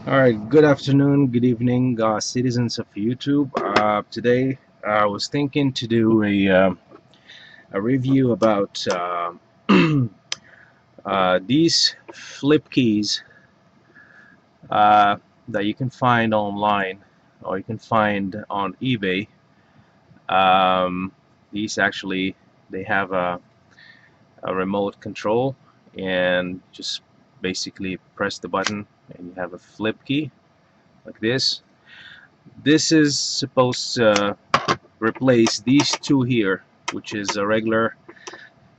All right, good afternoon, good evening, citizens of YouTube. Today, I was thinking to do a review about these flip keys uh, that you can find online or you can find on eBay. Um, these actually they have a remote control, and just basically press the button, and you have a flip key like this. This is supposed to replace these two here, which is a regular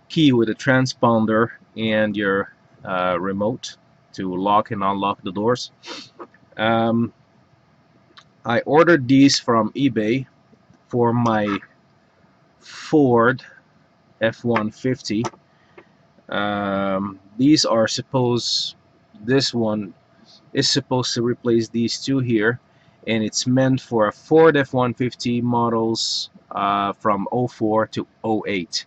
key with a transponder and your remote to lock and unlock the doors. Um, I ordered these from eBay for my Ford F150. These are this one is supposed to replace these two here, and it's meant for a Ford F150 models from '04 to '08.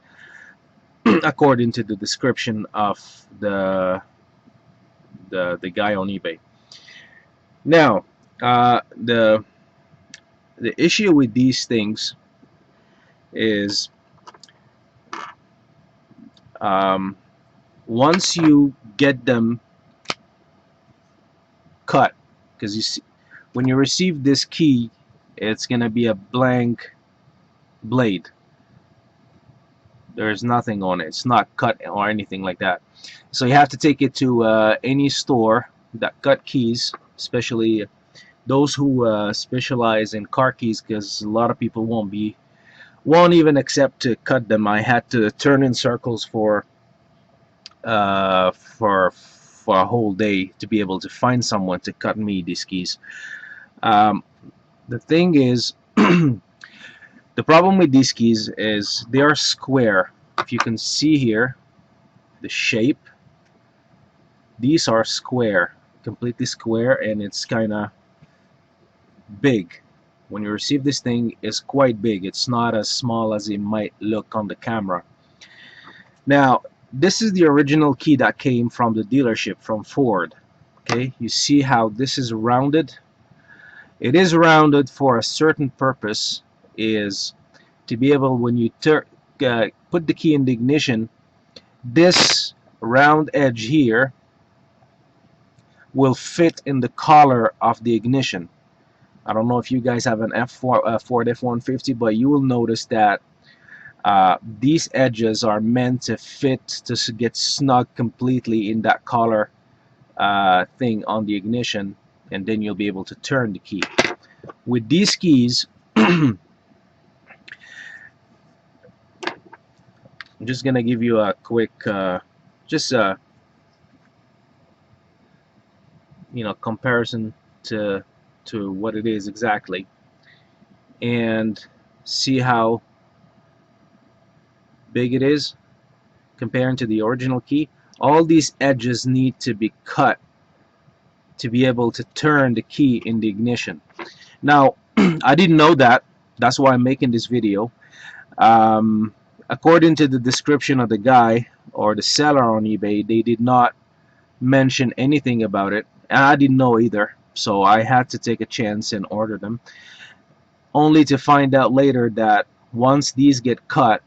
According to the description of the guy on eBay. Now, the issue with these things is um, once you get them cut, because you see, when you receive this key, it's gonna be a blank blade. There's nothing on it. It's not cut or anything like that. So you have to take it to any store that cut keys, especially those who specialize in car keys, because a lot of people won't even accept to cut them. I had to turn in circles for a whole day to be able to find someone to cut me these keys. Um, the thing is, the problem with these keys is they are square. If you can see here, the shape, these are square, completely square, and it's kind of big. When you receive this thing, it's quite big. It's not as small as it might look on the camera. Now, this is the original key that came from the dealership from Ford. Okay, you see how this is rounded? It is rounded for a certain purpose, is to be able, when you put the key in the ignition, this round edge here will fit in the collar of the ignition. I don't know if you guys have an Ford F-150, but you will notice that these edges are meant to fit, to get snug completely in that collar thing on the ignition, and then you'll be able to turn the key. With these keys, I'm just gonna give you a quick, just comparison to what it is exactly, and see how big it is comparing to the original key. All these edges need to be cut to be able to turn the key in the ignition. Now, I didn't know that. That's why I'm making this video. Um, According to the description of the guy or the seller on eBay, they did not mention anything about it, and I didn't know either. So I had to take a chance and order them, only to find out later that once these get cut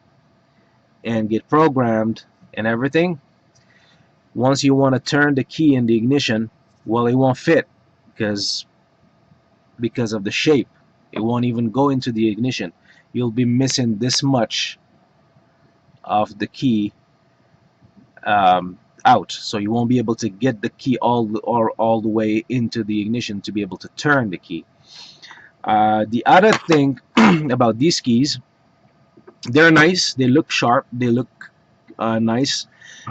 and get programmed and everything, once you want to turn the key in the ignition, well, it won't fit because of the shape. It won't even go into the ignition. You'll be missing this much of the key out, so you won't be able to get the key all the way into the ignition to be able to turn the key. The other thing about these keys, they're nice. They look sharp. They look nice.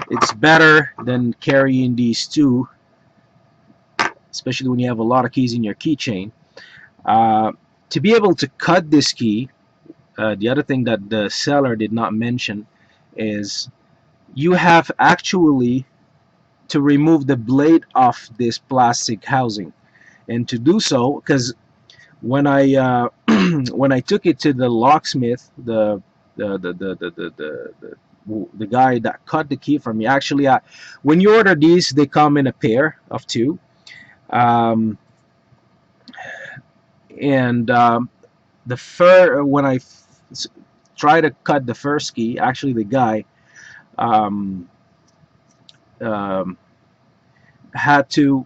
It's better than carrying these two, especially when you have a lot of keys in your keychain. Uh, to be able to cut this key, the other thing that the seller did not mention is you have actually to remove the blade off this plastic housing. And to do so, because when I when I took it to the locksmith, the guy that cut the key from me, actually, when you order these, they come in a pair of two. And the fur when try to cut the first key, actually the guy um, um, had to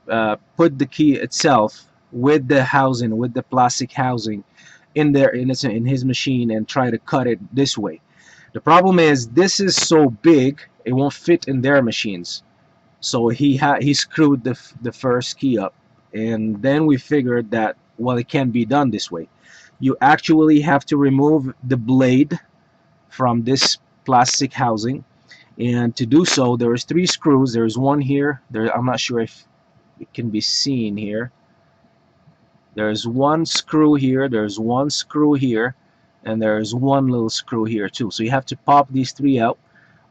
put the key itself with the housing, with the plastic housing, in his machine and try to cut it this way. The problem is this is so big it won't fit in their machines. So he screwed the first key up, and then we figured that, well, it can't be done this way. You actually have to remove the blade from this plastic housing, and to do so, there's three screws. There's one here. There, I'm not sure if it can be seen here. There's one screw here. There's one screw here, and there's one little screw here too. So you have to pop these three out,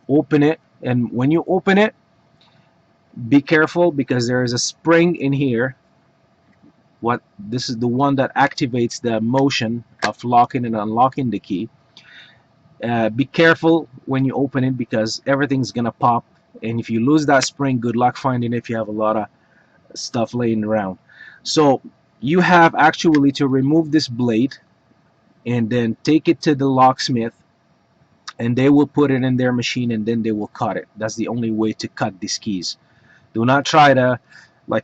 open it, and when you open it, be careful because there is a spring in here. What this is the one that activates the motion of locking and unlocking the key. Be careful when you open it because everything's gonna pop, and if you lose that spring, good luck finding it if you have a lot of stuff laying around. So you have actually to remove this blade and then take it to the locksmith, and they will put it in their machine and then they will cut it. That's the only way to cut these keys. Do not try to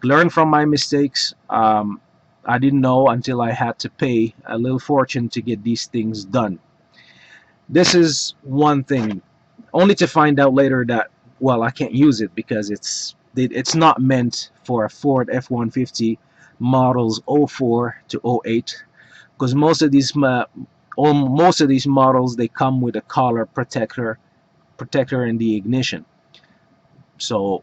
learn from my mistakes. I didn't know until I had to pay a little fortune to get these things done. This is one thing, only to find out later that, well, I can't use it because it's not meant for a Ford F-150 models '04 to '08, because most of these models, they come with a collar protector in the ignition. So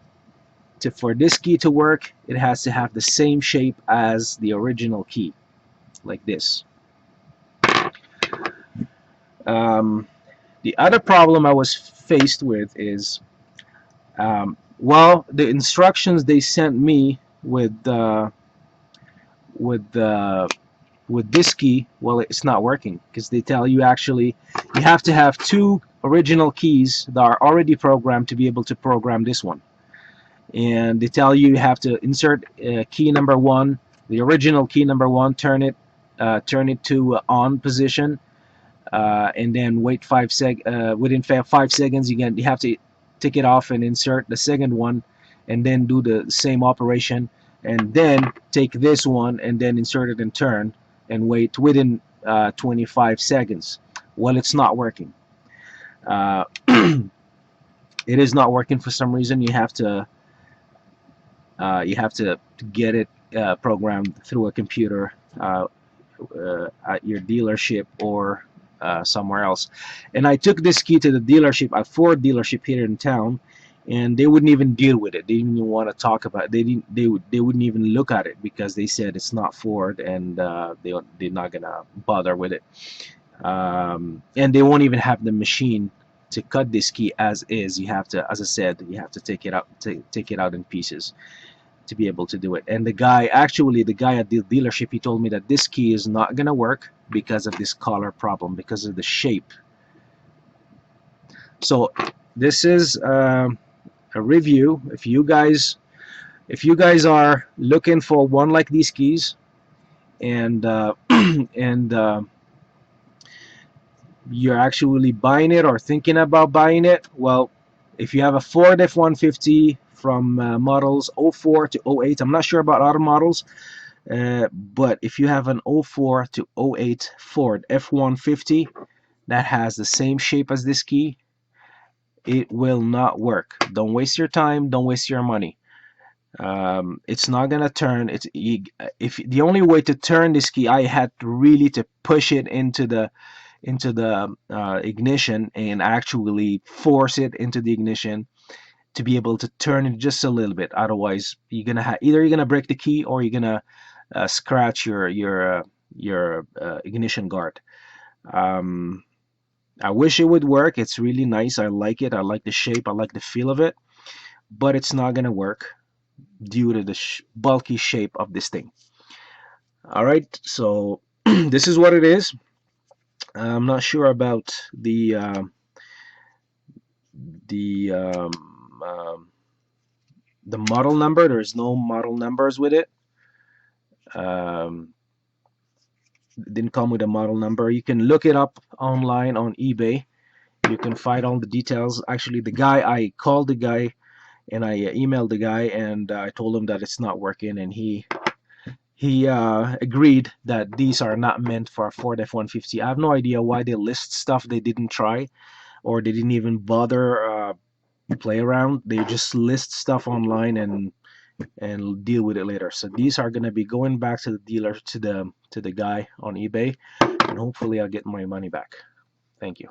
for this key to work, it has to have the same shape as the original key, like this. Um, the other problem I was faced with is, well, the instructions they sent me with uh, with this key, well, it's not working because they tell you actually you have to have two original keys that are already programmed to be able to program this one. And they tell you have to insert key number one, the original key number one, turn it to on position, and then wait within 5 seconds you have to take it off and insert the second one, and then do the same operation, and then take this one and then insert it and turn and wait within 25 seconds. Well, it's not working. Uh, it is not working for some reason. You have to get it programmed through a computer at your dealership or somewhere else. And I took this key to the dealership, a Ford dealership here in town, and they wouldn't even deal with it. They didn't even want to talk about it. They wouldn't even look at it because they said it's not Ford, and they're not gonna bother with it. And they won't even have the machine to cut this key as is. You have to, as I said, you have to take it out in pieces to be able to do it. And the guy at the dealership, he told me that this key is not gonna work because of this collar problem, because of the shape. So this is a review. If you guys are looking for one like these keys, and and you're actually buying it or thinking about buying it, well, if you have a Ford F-150 from models '04 to '08, I'm not sure about other models. But if you have an '04 to '08 Ford F-150 that has the same shape as this key, it will not work. Don't waste your time. Don't waste your money. It's not gonna turn. If the only way to turn this key, I had really to push it into the ignition and actually force it into the ignition to be able to turn it just a little bit. Otherwise, either you're gonna break the key or you're gonna scratch your ignition guard. Um, I wish it would work. It's really nice. I like it. I like the shape. I like the feel of it. But it's not gonna work due to the bulky shape of this thing. All right. So this is what it is. I'm not sure about the um, the model number. There's no model numbers with it. Um, didn't come with a model number. You can look it up online on eBay. You can find all the details. Actually, I called the guy and I emailed the guy, and I told him that it's not working, and he agreed that these are not meant for a Ford F-150. I have no idea why they list stuff they didn't try, or they didn't even bother play around. They just list stuff online and deal with it later. So these are gonna be going back to the dealer, to the guy on eBay, and hopefully I'll get my money back. Thank you.